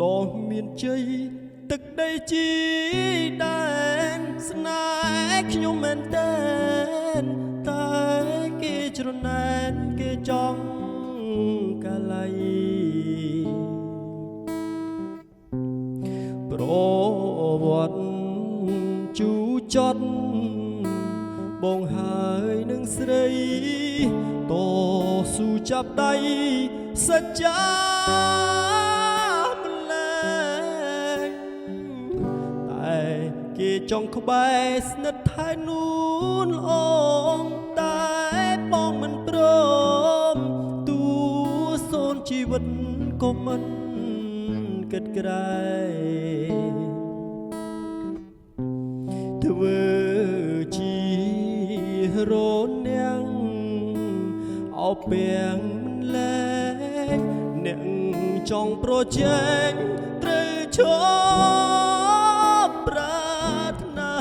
ដ៏មានជ័យទឹកដីជីដែនស្នេហ៍ខ្ញុំមែនតែនតែគេច្រណែនគេចង់កាល័យប្រវត្តិជូចត់បងហើយនឹងស្រីតស៊ូចាប់ដៃសច្ចាម្លែងតែគេចង់ក្បែរស្និទ្ធថែនួនល្អងតែបងមិនព្រមទូសូនជីវិតក៏មិនគិតក្រែងធ្វើជារនាងអោពាំងមិនលែងអ្នកចង់ប្រជែងត្រូវឈប់ប្រាថ្នា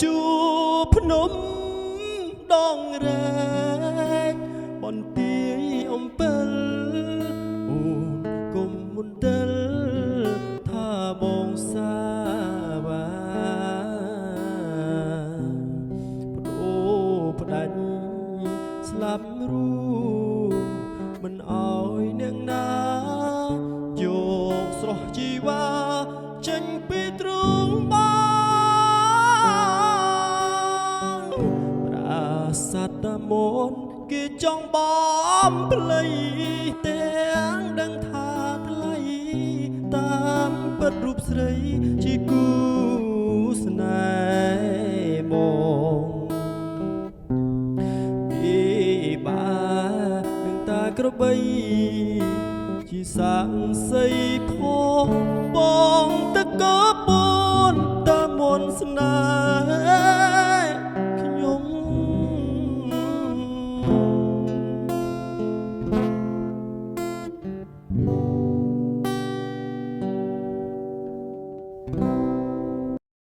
ជួភ្នំដងរែកបន្ទាយអំពិលអូនគុំមុនទិលថាបងសាបាផ្ដាច់ស្លាប់រូមិនអោយអ្នកណាយកស្រស់ជីវ៉ាចេញពីទ្រូងបងប្រាសាទតាមនគេចង់បំភ្លៃទាំងដឹងថាថ្លៃតាមពិតរូបស្រីជាគូស្នេហ៍បងក្របីជាសាងសីផងបងតកពនតាមមន្តស្នេហ៍ខ្ញុំ